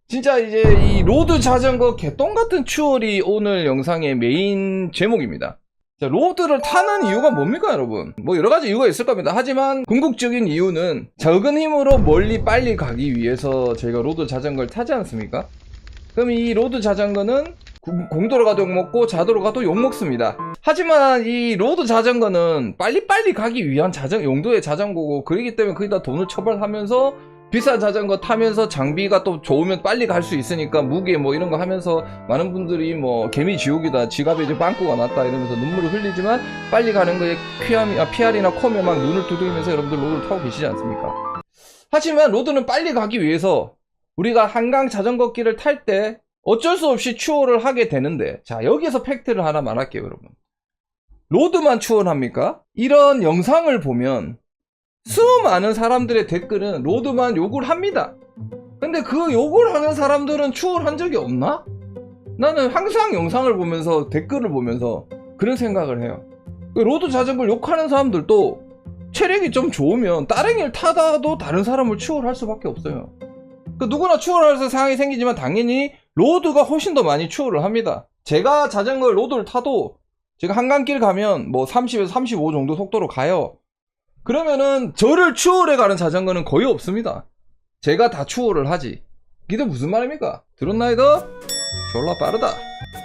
진짜 이제 이 로드 자전거 개똥 같은 추월이 오늘 영상의 메인 제목입니다. 자, 로드를 타는 이유가 뭡니까, 여러분? 뭐 여러 가지 이유가 있을 겁니다. 하지만 궁극적인 이유는 적은 힘으로 멀리 빨리 가기 위해서 저희가 로드 자전거를 타지 않습니까? 그럼 이 로드 자전거는 공도로 가도 욕먹고 자도로 가도 욕먹습니다. 하지만 이 로드 자전거는 빨리빨리 가기 위한 용도의 자전거고, 그렇기 때문에 거기다 돈을 처벌하면서 비싼 자전거 타면서 장비가 또 좋으면 빨리 갈 수 있으니까 무게 뭐 이런 거 하면서 많은 분들이 뭐 개미 지옥이다, 지갑에 이제 빵꾸가 났다 이러면서 눈물을 흘리지만 빨리 가는 거에 PR이나 콤에 막 눈을 두드리면서 여러분들 로드를 타고 계시지 않습니까? 하지만 로드는 빨리 가기 위해서 우리가 한강 자전거 길을 탈 때 어쩔 수 없이 추월을 하게 되는데, 자, 여기서 팩트를 하나 말할게요, 여러분. 로드만 추월합니까? 이런 영상을 보면 수많은 사람들의 댓글은 로드만 욕을 합니다. 근데 그 욕을 하는 사람들은 추월한 적이 없나? 나는 항상 영상을 보면서 댓글을 보면서 그런 생각을 해요. 로드 자전거를 욕하는 사람들도 체력이 좀 좋으면 따릉이를 타다도 다른 사람을 추월할 수밖에 없어요. 누구나 추월할 상황이 생기지만 당연히 로드가 훨씬 더 많이 추월을 합니다. 제가 자전거 로드를 타도 제가 한강길 가면 뭐 30에서 35 정도 속도로 가요. 그러면은 저를 추월해 가는 자전거는 거의 없습니다. 제가 다 추월을 하지. 이게 무슨 말입니까? 들었나이더? 졸라 빠르다.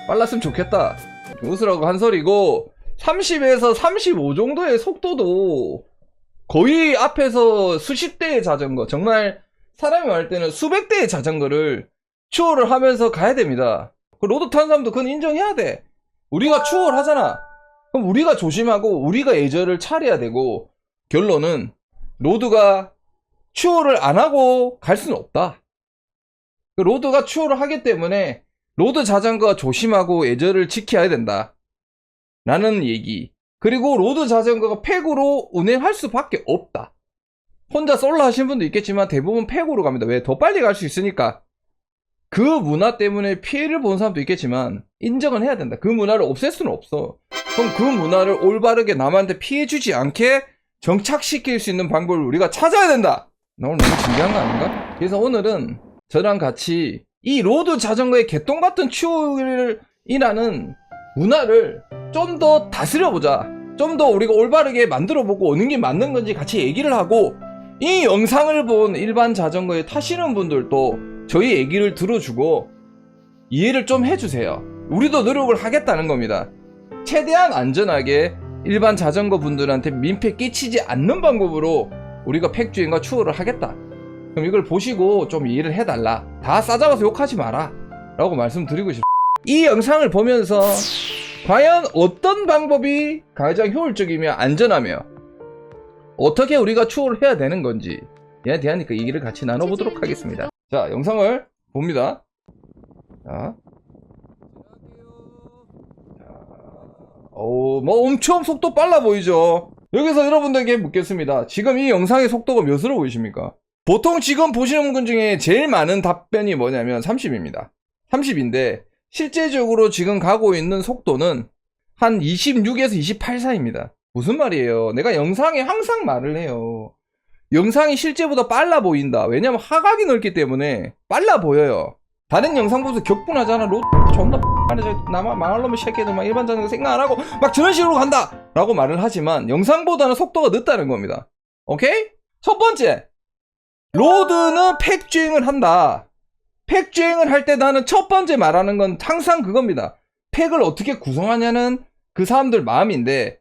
빨랐으면 좋겠다. 웃으라고 한 소리고, 30에서 35 정도의 속도도 거의 앞에서 수십 대의 자전거, 정말 사람이 말할 때는 수백 대의 자전거를 추월을 하면서 가야 됩니다. 로드 타는 사람도 그건 인정해야 돼. 우리가 추월하잖아. 그럼 우리가 조심하고 우리가 예절을 차려야 되고, 결론은 로드가 추월을 안 하고 갈 수는 없다. 로드가 추월을 하기 때문에 로드 자전거가 조심하고 예절을 지켜야 된다 라는 얘기. 그리고 로드 자전거가 팩으로 운행할 수밖에 없다. 혼자 솔로 하시는 분도 있겠지만 대부분 팩으로 갑니다. 왜? 더 빨리 갈 수 있으니까. 그 문화 때문에 피해를 본 사람도 있겠지만 인정은 해야 된다. 그 문화를 없앨 수는 없어. 그럼 그 문화를 올바르게 남한테 피해주지 않게 정착시킬 수 있는 방법을 우리가 찾아야 된다. 오늘 너무 중요한 거 아닌가? 그래서 오늘은 저랑 같이 이 로드 자전거의 개똥 같은 추월이라는 문화를 좀 더 다스려보자. 좀 더 우리가 올바르게 만들어보고 어느 게 맞는 건지 같이 얘기를 하고, 이 영상을 본 일반 자전거에 타시는 분들도 저희 얘기를 들어주고 이해를 좀 해주세요. 우리도 노력을 하겠다는 겁니다. 최대한 안전하게 일반 자전거 분들한테 민폐 끼치지 않는 방법으로 우리가 팩주행과 추월을 하겠다. 그럼 이걸 보시고 좀 이해를 해달라. 다 싸잡아서 욕하지 마라 라고 말씀드리고 싶습니다. 이 영상을 보면서 과연 어떤 방법이 가장 효율적이며 안전하며 어떻게 우리가 추월을 해야 되는 건지 얘에 대한 얘기를 같이 나눠보도록 하겠습니다. 자, 영상을 봅니다. 자, 뭐 엄청 속도 빨라 보이죠? 여기서 여러분들에게 묻겠습니다. 지금 이 영상의 속도가 몇으로 보이십니까? 보통 지금 보시는 분 중에 제일 많은 답변이 뭐냐면 30입니다. 30인데 실제적으로 지금 가고 있는 속도는 한 26에서 28 사이입니다. 무슨 말이에요? 내가 영상에 항상 말을 해요. 영상이 실제보다 빨라 보인다. 왜냐면 하각이 넓기 때문에 빨라 보여요. 다른 영상 보면서 격분하잖아. 로드 존나 나만 망할 놈의 새끼들 막 일반 자전거 생각 안 하고 막 저런 식으로 간다 라고 말을 하지만 영상보다는 속도가 늦다는 겁니다. 오케이? 첫 번째, 로드는 팩주행을 한다. 팩주행을 할 때 나는 첫 번째 말하는 건 항상 그겁니다. 팩을 어떻게 구성하냐는 그 사람들 마음인데,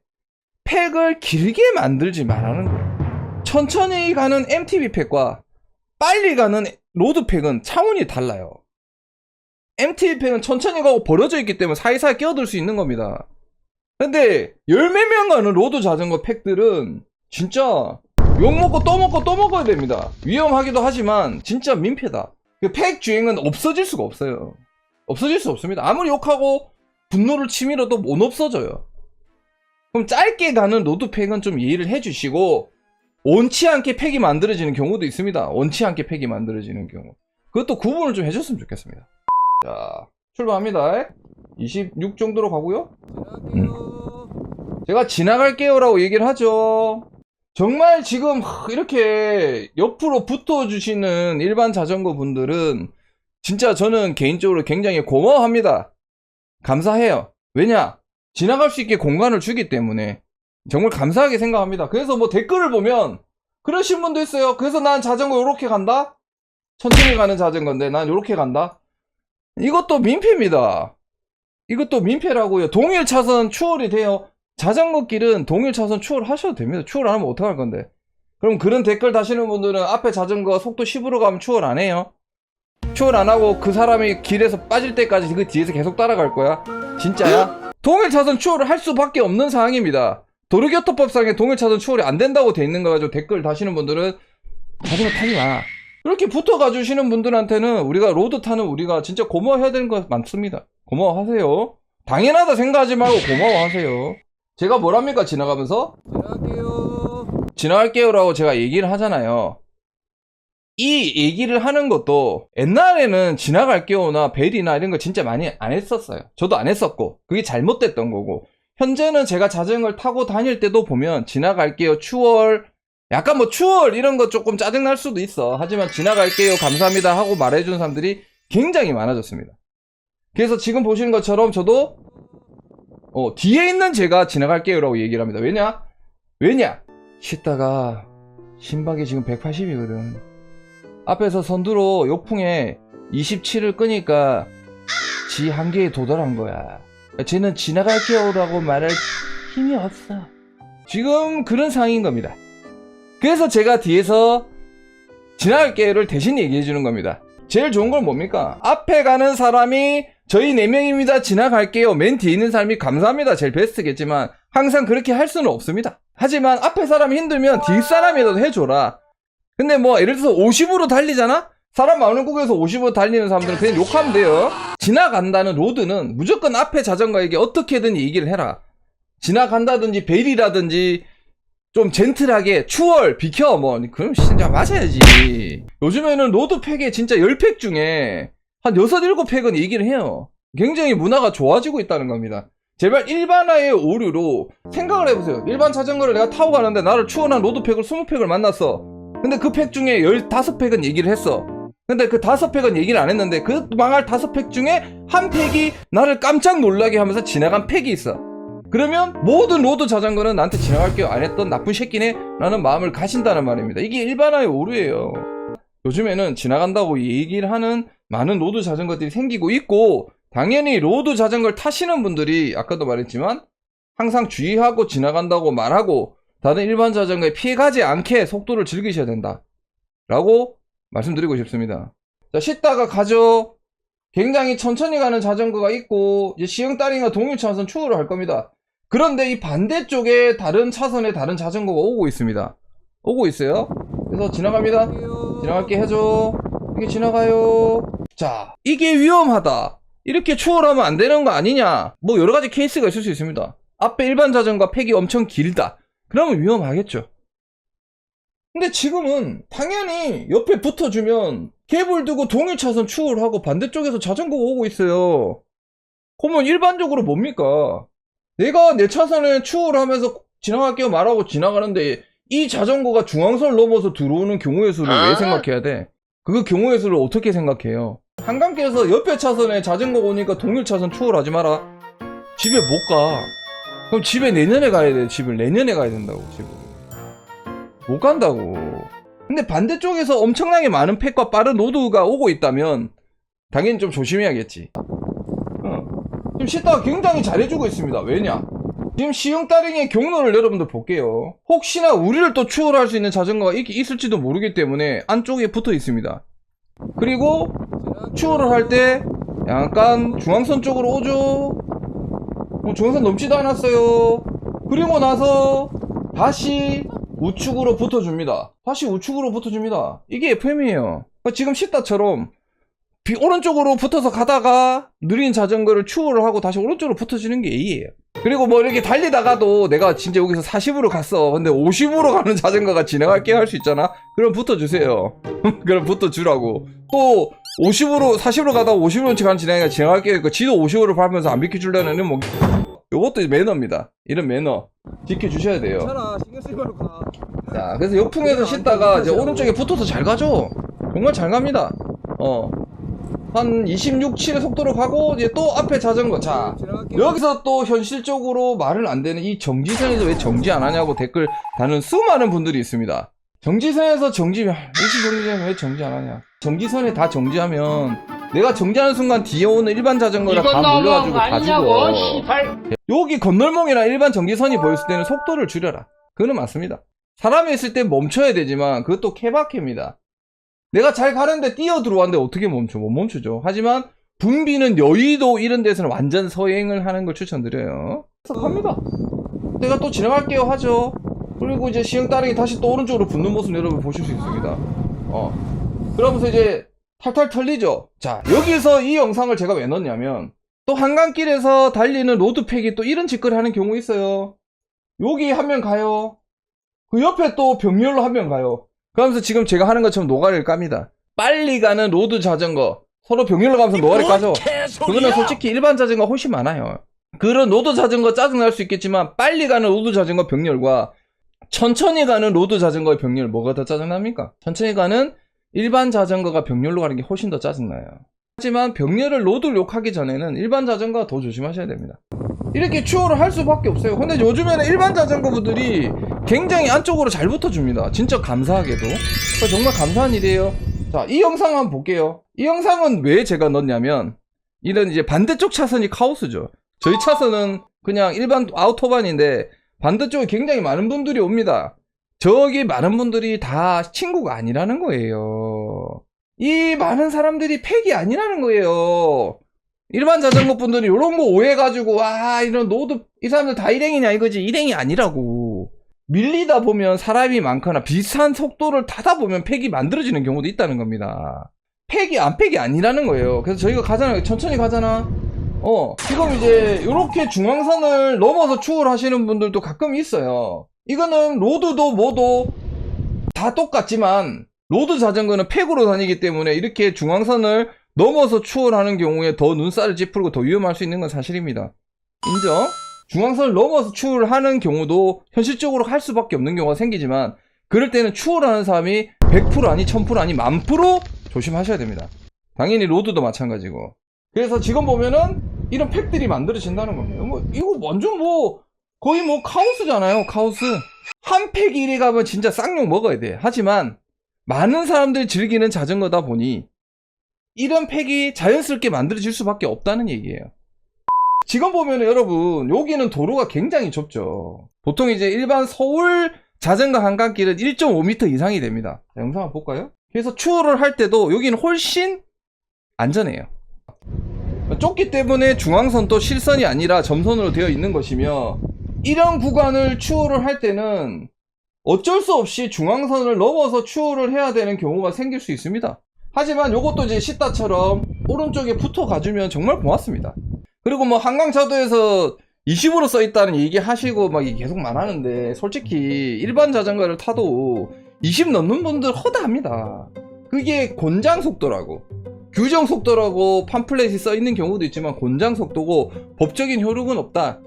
팩을 길게 만들지 말라는 거예요. 천천히 가는 MTB 팩과 빨리 가는 로드 팩은 차원이 달라요. MTB 팩은 천천히 가고 벌어져 있기 때문에 사이사이 끼어들 수 있는 겁니다. 근데 열몇 명 가는 로드 자전거 팩들은 진짜 욕먹고 또 먹고 또 먹어야 됩니다. 위험하기도 하지만 진짜 민폐다. 팩 주행은 없어질 수가 없어요. 없어질 수 없습니다. 아무리 욕하고 분노를 치밀어도 못 없어져요. 그럼 짧게 가는 로드 팩은 좀 이해를 해주시고, 원치 않게 팩이 만들어지는 경우도 있습니다. 원치 않게 팩이 만들어지는 경우. 그것도 구분을 좀 해줬으면 좋겠습니다. 자, 출발합니다. 26 정도로 가고요. 제가 지나갈게요 라고 얘기를 하죠. 정말 지금 이렇게 옆으로 붙어주시는 일반 자전거 분들은 진짜 저는 개인적으로 굉장히 고마워합니다. 감사해요. 왜냐? 지나갈 수 있게 공간을 주기 때문에 정말 감사하게 생각합니다. 그래서 뭐 댓글을 보면 그러신 분도 있어요. 그래서 난 자전거 요렇게 간다? 천천히 가는 자전거인데 난 요렇게 간다? 이것도 민폐입니다. 이것도 민폐라고요. 동일 차선 추월이 돼요. 자전거 길은 동일 차선 추월 하셔도 됩니다. 추월 안 하면 어떡할 건데. 그럼 그런 댓글 다시는 분들은 앞에 자전거 속도 10으로 가면 추월 안 해요? 추월 안 하고 그 사람이 길에서 빠질 때까지 그 뒤에서 계속 따라갈 거야? 진짜야? 동일 차선 추월을 할 수밖에 없는 상황입니다. 도로교통법상에 동일 차선 추월이 안 된다고 돼 있는 거 가지고 댓글 다시는 분들은 자전거 타지 마. 이렇게 붙어가 주시는 분들한테는 우리가 로드 타는 우리가 진짜 고마워해야 되는 거 많습니다. 고마워하세요. 당연하다 생각하지 말고 고마워하세요. 제가 뭐랍니까 지나가면서? 지나갈게요라고 제가 얘기를 하잖아요. 이 얘기를 하는 것도 옛날에는 지나갈게요나 벨이나 이런 거 진짜 많이 안 했었어요. 저도 안 했었고 그게 잘못됐던 거고, 현재는 제가 자전거를 타고 다닐 때도 보면 지나갈게요, 추월, 약간 뭐 추월 이런 거 조금 짜증날 수도 있어. 하지만 지나갈게요, 감사합니다 하고 말해주는 사람들이 굉장히 많아졌습니다. 그래서 지금 보시는 것처럼 저도 뒤에 있는 제가 지나갈게요 라고 얘기를 합니다. 왜냐? 쉬다가 심박이 지금 180이거든. 앞에서 선두로 욕풍에 27을 끄니까 지 한계에 도달한 거야. 쟤는 지나갈게요 라고 말할 힘이 없어. 지금 그런 상황인 겁니다. 그래서 제가 뒤에서 지나갈게요를 대신 얘기해 주는 겁니다. 제일 좋은 건 뭡니까? 앞에 가는 사람이 저희 4명입니다, 지나갈게요, 맨 뒤에 있는 사람이 감사합니다, 제일 베스트겠지만 항상 그렇게 할 수는 없습니다. 하지만 앞에 사람이 힘들면 뒷 사람이라도 해줘라. 근데 뭐 예를 들어서 50으로 달리잖아? 사람 많은 곳에서 50으로 달리는 사람들은 그냥 욕하면 돼요. 지나간다는 로드는 무조건 앞에 자전거에게 어떻게든 얘기를 해라. 지나간다든지 벨이라든지 좀 젠틀하게 추월 비켜 뭐 그럼 진짜 마셔야지. 요즘에는 로드팩에 진짜 10팩 중에 한 6, 7팩은 얘기를 해요. 굉장히 문화가 좋아지고 있다는 겁니다. 제발 일반화의 오류로 생각을 해보세요. 일반 자전거를 내가 타고 가는데 나를 추월한 로드팩을 20팩을 만났어. 근데 그 팩 중에 15팩은 얘기를 했어. 근데 그 5팩은 얘기를 안 했는데 그 망할 5팩 중에 한 팩이 나를 깜짝 놀라게 하면서 지나간 팩이 있어. 그러면 모든 로드 자전거는 나한테 지나갈게요 안 했던 나쁜 새끼네 라는 마음을 가진다는 말입니다. 이게 일반화의 오류예요. 요즘에는 지나간다고 얘기를 하는 많은 로드 자전거들이 생기고 있고, 당연히 로드 자전거를 타시는 분들이 아까도 말했지만 항상 주의하고 지나간다고 말하고 다른 일반 자전거에 피해가지 않게 속도를 즐기셔야 된다 라고 말씀드리고 싶습니다. 자, 쉬다가 가죠. 굉장히 천천히 가는 자전거가 있고 이제 시흥따링과 동일 차선 추월을 할 겁니다. 그런데 이 반대쪽에 다른 차선에 다른 자전거가 오고 있습니다. 오고 있어요. 그래서 지나갑니다. 지나갈게 해줘. 이게 지나가요. 자, 이게 위험하다, 이렇게 추월하면 안 되는 거 아니냐, 뭐 여러가지 케이스가 있을 수 있습니다. 앞에 일반 자전거 팩이 엄청 길다, 그러면 위험하겠죠. 근데 지금은 당연히 옆에 붙어주면 갭을 두고 동일 차선 추월하고 반대쪽에서 자전거가 오고 있어요. 그러면 일반적으로 뭡니까? 내가 내 차선에 추월하면서 지나갈게요 말하고 지나가는데 이 자전거가 중앙선을 넘어서 들어오는 경우의 수를 왜 생각해야 돼? 그 경우의 수를 어떻게 생각해요? 한강길에서 옆에 차선에 자전거가 오니까 동일 차선 추월하지 마라. 집에 못 가. 그럼 집에 내년에 가야 돼. 집을 내년에 가야 된다고. 집을 못 간다고. 근데 반대쪽에서 엄청나게 많은 팩과 빠른 로드가 오고 있다면 당연히 좀 조심해야겠지. 지금 시타가 굉장히 잘해주고 있습니다. 왜냐? 지금 시흥따릉의 경로를 여러분들 볼게요. 혹시나 우리를 또 추월할 수 있는 자전거가 있을지도 모르기 때문에 안쪽에 붙어 있습니다. 그리고 추월을 할 때 약간 중앙선 쪽으로 오죠. 중앙선 넘지도 않았어요. 그리고 나서 다시 우측으로 붙어줍니다. 이게 FM이에요. 지금 시타처럼 오른쪽으로 붙어서 가다가 느린 자전거를 추월을 하고 다시 오른쪽으로 붙어주는 게 A예요. 그리고 뭐 이렇게 달리다가도 내가 진짜 여기서 40으로 갔어. 근데 50으로 가는 자전거가 지나갈게 할 수 있잖아. 그럼 붙어주세요. 그럼 붙어주라고. 또 50으로 40으로 가다가 50으로 가는 지나가니까 지나갈게 하니까 지도 50으로 밟으면서 안 비켜주려는 뭐 요것도 매너입니다. 이런 매너 지켜주셔야 돼요. 신경 쓰지 말고 가. 자, 그래서 역풍에서 씻다가 이제 오른쪽에 붙어서 잘 가죠. 정말 잘 갑니다. 한 26, 7의 속도로 가고 이제 또 앞에 자전거. 자, 여기서 또 현실적으로 말을 안 되는 이 정지선에서 왜 정지 안 하냐고 댓글 다는 수많은 분들이 있습니다. 정지선에서 정지면 일시 정지하면 왜 정지 안 하냐? 정지선에 다 정지하면 내가 정지하는 순간 뒤에 오는 일반 자전거가 다 몰려가지고 다 죽어. 여기 건널목이나 일반 정지선이 보였을 때는 속도를 줄여라. 그건 맞습니다. 사람이 있을 때 멈춰야 되지만 그것도 케바케입니다. 내가 잘 가는데 뛰어 들어왔는데 어떻게 멈춰? 못 멈추죠. 하지만 붐비는 여의도 이런 데서는 완전 서행을 하는 걸 추천드려요. 그래서 갑니다. 내가 또 지나갈게요 하죠. 그리고 이제 시흥 따릉이 다시 또 오른쪽으로 붙는 모습 여러분 보실 수 있습니다. 그러면서 이제 탈탈 털리죠. 자, 여기서 이 영상을 제가 왜 넣었냐면 또 한강길에서 달리는 로드팩이 또 이런 짓거리 하는 경우 있어요. 여기 한 명 가요. 그 옆에 또 병렬로 한 명 가요. 그러면서 지금 제가 하는 것처럼 노가리를 깝니다. 빨리 가는 로드 자전거 서로 병렬로 가면서 노가리 까죠. 그거는 솔직히 일반 자전거 훨씬 많아요. 그런 로드 자전거 짜증날 수 있겠지만 빨리 가는 로드 자전거 병렬과 천천히 가는 로드 자전거의 병렬 뭐가 더 짜증납니까? 천천히 가는 일반 자전거가 병렬로 가는 게 훨씬 더 짜증나요. 하지만 병렬을 로드를 욕하기 전에는 일반 자전거가 더 조심하셔야 됩니다. 이렇게 추월을 할 수밖에 없어요. 근데 요즘에는 일반 자전거 분들이 굉장히 안쪽으로 잘 붙어줍니다. 진짜 감사하게도. 정말 감사한 일이에요. 자, 이 영상 한번 볼게요. 이 영상은 왜 제가 넣냐면 이런 이제 반대쪽 차선이 카오스죠. 저희 차선은 그냥 일반 아우토반인데 반대쪽에 굉장히 많은 분들이 옵니다. 저기 많은 분들이 다 친구가 아니라는 거예요. 이 많은 사람들이 팩이 아니라는 거예요. 일반 자전거 분들이 이런 거 오해가지고 와 이런 노드 이 사람들 다 일행이냐 이거지. 일행이 아니라고. 밀리다 보면 사람이 많거나 비슷한 속도를 타다 보면 팩이 만들어지는 경우도 있다는 겁니다. 팩이 안 팩이 아니라는 거예요. 그래서 저희가 가잖아요. 천천히 가잖아. 지금 이제 이렇게 중앙선을 넘어서 추월하시는 분들도 가끔 있어요. 이거는 로드도 뭐도 다 똑같지만 로드 자전거는 팩으로 다니기 때문에 이렇게 중앙선을 넘어서 추월하는 경우에 더 눈살을 찌푸리고 더 위험할 수 있는 건 사실입니다. 인정? 중앙선을 넘어서 추월하는 경우도 현실적으로 할 수밖에 없는 경우가 생기지만 그럴 때는 추월하는 사람이 100% 아니 1000% 아니 1000% 조심하셔야 됩니다. 당연히 로드도 마찬가지고. 그래서 지금 보면은 이런 팩들이 만들어진다는 겁니다. 이거 완전 거의 카오스잖아요. 카오스. 한 팩이 이리 가면 진짜 쌍욕 먹어야 돼. 하지만 많은 사람들이 즐기는 자전거다 보니 이런 팩이 자연스럽게 만들어질 수밖에 없다는 얘기예요. 지금 보면은 여러분 여기는 도로가 굉장히 좁죠. 보통 이제 일반 서울 자전거 한강길은 1.5m 이상이 됩니다. 자, 영상 한번 볼까요? 그래서 추월을 할 때도 여기는 훨씬 안전해요. 좁기 때문에 중앙선도 실선이 아니라 점선으로 되어 있는 것이며 이런 구간을 추월을 할 때는 어쩔 수 없이 중앙선을 넘어서 추월을 해야 되는 경우가 생길 수 있습니다. 하지만 요것도 이제 시다처럼 오른쪽에 붙어 가주면 정말 고맙습니다. 그리고 한강차도에서 20으로 써있다는 얘기 하시고 계속 말하는데 솔직히 일반 자전거를 타도 20 넘는 분들 허다합니다. 그게 곤장 속도라고 규정 속도라고 팜플렛이 써있는 경우도 있지만 곤장 속도고 법적인 효력은 없다.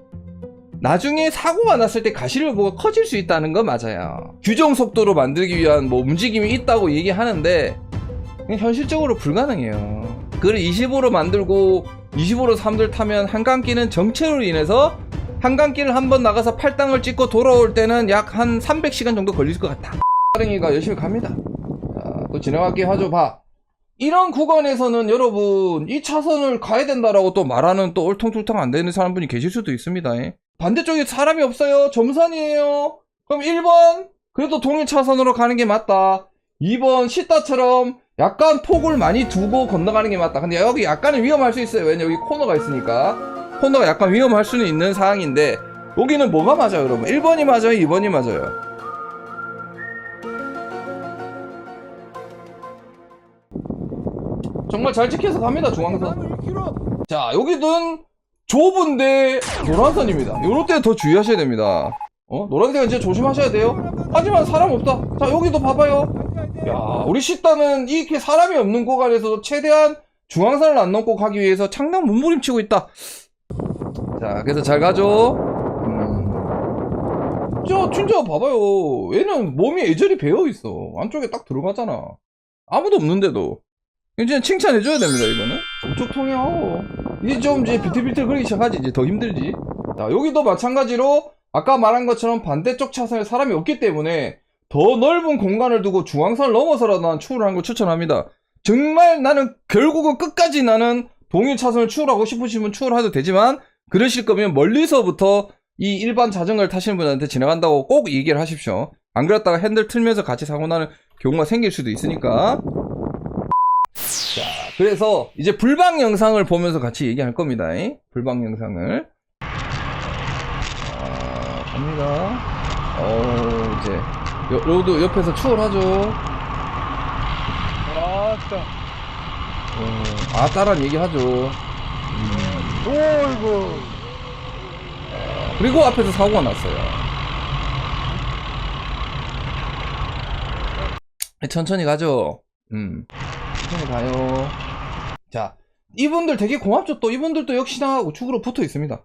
나중에 사고가 났을 때 가시력보가 커질 수 있다는 건 맞아요. 규정 속도로 만들기 위한 움직임이 있다고 얘기하는데 현실적으로 불가능해요. 그걸 20으로 만들고 20으로 사람들 타면 한강길은 정체로 인해서 한강길을 한번 나가서 팔당을 찍고 돌아올 때는 약 한 300시간 정도 걸릴 것 같다. 따릉이가 열심히 갑니다. 자, 또 지나갈게 하죠. 봐. 이런 구간에서는 여러분 이 차선을 가야 된다라고 또 말하는 또 얼통툴통 안 되는 사람분이 계실 수도 있습니다. 반대쪽에 사람이 없어요. 점선이에요. 그럼 1번 그래도 동일 차선으로 가는 게 맞다. 2번 시타처럼 약간 폭을 많이 두고 건너가는 게 맞다. 근데 여기 약간은 위험할 수 있어요. 왜냐면 여기 코너가 있으니까 코너가 약간 위험할 수는 있는 상황인데 여기는 뭐가 맞아요 여러분? 1번이 맞아요? 2번이 맞아요? 정말 잘 지켜서 갑니다. 중앙선. 자, 여기는 좁은데 노란선입니다. 요럴 때 더 주의하셔야 됩니다. 노란색은 진짜 조심하셔야 돼요. 하지만 사람 없다. 자, 여기도 봐봐요. 야, 우리 시다는 이렇게 사람이 없는 구간에서도 최대한 중앙선을 안 넘고 가기 위해서 창당 몸부림치고 있다. 자, 그래서 잘 가죠. 진짜 봐봐요. 얘는 몸이 애절히 배어있어. 안쪽에 딱 들어가잖아. 아무도 없는데도. 이제 칭찬해줘야 됩니다, 이거는. 우측 통행하고. 이제 좀 이제 비틀비틀 거리기 시작하지. 이제 더 힘들지. 자, 여기도 마찬가지로 아까 말한 것처럼 반대쪽 차선에 사람이 없기 때문에 더 넓은 공간을 두고 중앙선을 넘어서라도 난 추월하는 걸 추천합니다. 정말 나는 결국은 끝까지 나는 동일 차선을 추월하고 싶으시면 추월해도 되지만 그러실 거면 멀리서부터 이 일반 자전거를 타시는 분한테 지나간다고 꼭 얘기를 하십시오. 안 그랬다가 핸들 틀면서 같이 사고 나는 경우가 생길 수도 있으니까. 자, 그래서 이제 불방 영상을 보면서 같이 얘기할 겁니다. 불방 영상을. 갑니다. 이제 로드 옆에서 추월하죠. 아따란 얘기 하죠. 어이구. 그리고 앞에서 사고가 났어요. 천천히 가죠. 천천히 가요. 자, 이분들 되게 고맙죠. 또 이분들도 역시나 우측으로 붙어 있습니다.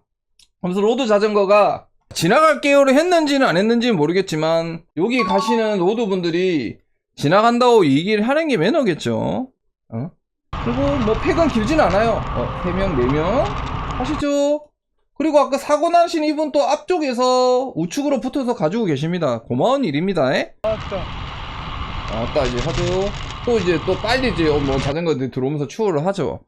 그래서 로드 자전거가 지나갈게요를 했는지는 안 했는지는 모르겠지만 여기 가시는 로드분들이 지나간다고 얘기를 하는 게 매너겠죠. 그리고 뭐 팩은 길진 않아요. 3명, 4명 하시죠. 그리고 아까 사고 나신 이분 또 앞쪽에서 우측으로 붙어서 가지고 계십니다. 고마운 일입니다. 딱 이제 하죠. 또 이제 또 빨리 이제 뭐 자전거들 들어오면서 추월을 하죠.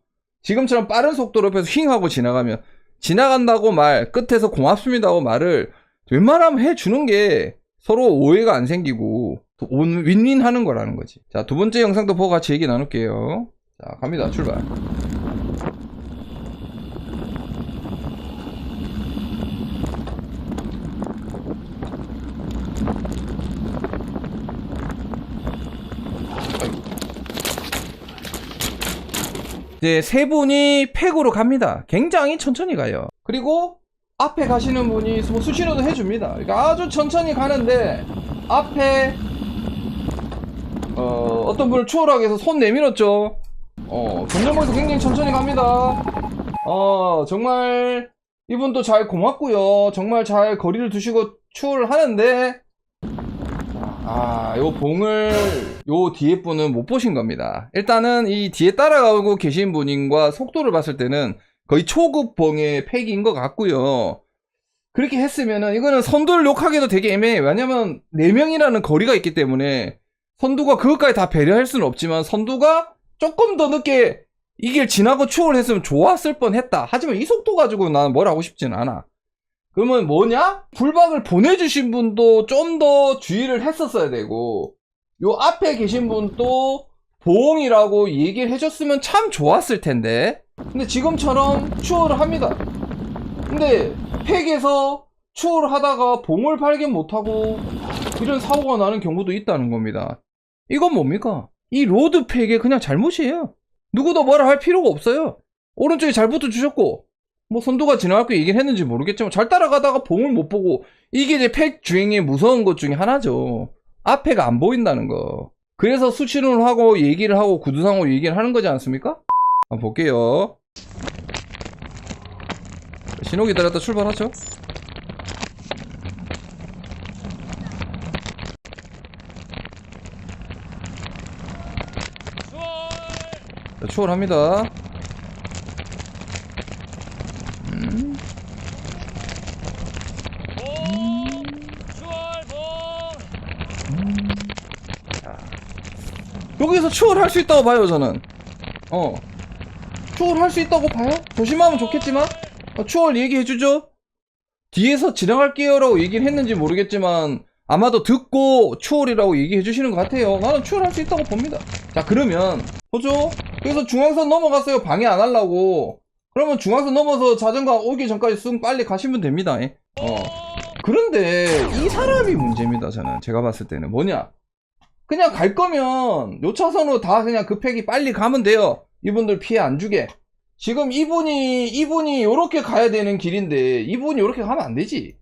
지금처럼 빠른 속도로 옆에서 휭 하고 지나가면 지나간다고 말, 끝에서 고맙습니다고 말을 웬만하면 해주는 게 서로 오해가 안 생기고 윈윈 하는 거라는 거지. 자, 두 번째 영상도 보고 같이 얘기 나눌게요. 자, 갑니다. 출발. 이제 세 분이 팩으로 갑니다. 굉장히 천천히 가요. 그리고 앞에 가시는 분이 뭐 수신호도 해줍니다. 그러니까 아주 천천히 가는데 앞에 어떤 분을 추월하기 위해서 손 내밀었죠. 경량에서 굉장히 천천히 갑니다. 정말 이분도 잘 고맙고요. 정말 잘 거리를 두시고 추월을 하는데 요 봉을 요 뒤에 분은 못 보신 겁니다. 일단은 이 뒤에 따라가고 계신 분과 속도를 봤을 때는 거의 초급 봉의 팩인 것 같고요. 그렇게 했으면은 이거는 선두를 욕하기도 되게 애매해. 왜냐면 4명이라는 거리가 있기 때문에 선두가 그것까지 다 배려할 수는 없지만 선두가 조금 더 늦게 이 길 지나고 추월했으면 좋았을 뻔했다. 하지만 이 속도 가지고 나는 뭘 하고 싶진 않아. 그러면 뭐냐? 불방을 보내주신 분도 좀 더 주의를 했었어야 되고 요 앞에 계신 분도 보험이라고 얘기를 해줬으면 참 좋았을 텐데 근데 지금처럼 추월을 합니다. 근데 팩에서 추월을 하다가 봉을 발견 못하고 이런 사고가 나는 경우도 있다는 겁니다. 이건 뭡니까? 이 로드 팩의 그냥 잘못이에요. 누구도 뭐라 할 필요가 없어요. 오른쪽에 잘 붙어주셨고 뭐 선두가 지나갈 거 얘기를 했는지 모르겠지만 잘 따라가다가 봉을 못 보고 이게 이제 팩 주행의 무서운 것 중에 하나죠. 앞에가 안 보인다는 거. 그래서 수신호를 하고 얘기를 하고 구두상으로 얘기를 하는 거지 않습니까? 한번 볼게요. 신호 기다렸다 출발하죠. 자, 추월합니다. 여기서 추월할 수 있다고 봐요, 저는. 추월할 수 있다고 봐요? 조심하면 좋겠지만, 추월 얘기해주죠? 뒤에서 지나갈게요 라고 얘기를 했는지 모르겠지만, 아마도 듣고 추월이라고 얘기해주시는 것 같아요. 나는 추월할 수 있다고 봅니다. 자, 그러면, 보죠? 그래서 중앙선 넘어갔어요. 방해 안 하려고. 그러면 중앙선 넘어서 자전거 오기 전까지 쑥 빨리 가시면 됩니다. 그런데, 이 사람이 문제입니다, 저는. 제가 봤을 때는. 뭐냐? 그냥 갈 거면 요 차선으로 다 그냥 그 팩이 빨리 가면 돼요. 이분들 피해 안 주게. 지금 이분이 요렇게 가야 되는 길인데 이분이 요렇게 가면 안 되지.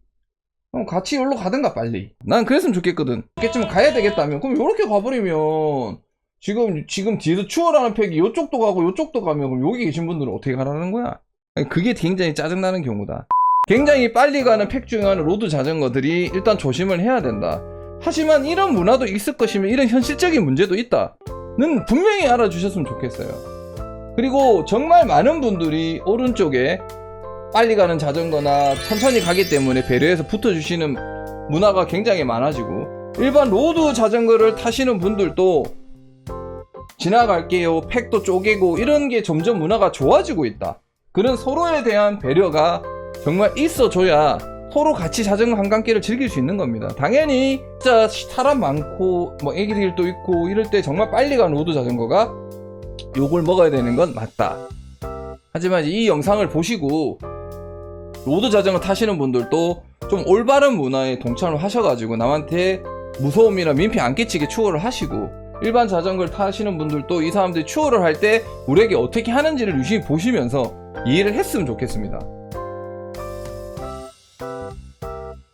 그럼 같이 요로 가든가 빨리. 난 그랬으면 좋겠거든. 그렇겠지만 가야 되겠다면 그럼 요렇게 가버리면 지금 뒤에서 추월하는 팩이 요쪽도 가고 요쪽도 가면 그럼 여기 계신 분들은 어떻게 가라는 거야? 그게 굉장히 짜증나는 경우다. 굉장히 빨리 가는 팩 중에 하나는 로드 자전거들이 일단 조심을 해야 된다. 하지만 이런 문화도 있을 것이며 이런 현실적인 문제도 있다는 분명히 알아주셨으면 좋겠어요. 그리고 정말 많은 분들이 오른쪽에 빨리 가는 자전거나 천천히 가기 때문에 배려해서 붙어주시는 문화가 굉장히 많아지고, 일반 로드 자전거를 타시는 분들도 지나갈게요, 팩도 쪼개고, 이런 게 점점 문화가 좋아지고 있다. 그런 서로에 대한 배려가 정말 있어줘야 서로 같이 자전거 한강길을 즐길 수 있는 겁니다. 당연히 진짜 사람 많고 뭐 애기들도 있고 이럴 때 정말 빨리 가는 로드 자전거가 욕을 먹어야 되는 건 맞다. 하지만 이 영상을 보시고 로드 자전거 타시는 분들도 좀 올바른 문화에 동참을 하셔가지고 남한테 무서움이나 민폐 안 끼치게 추월을 하시고, 일반 자전거를 타시는 분들도 이 사람들이 추월을 할 때 우리에게 어떻게 하는지를 유심히 보시면서 이해를 했으면 좋겠습니다.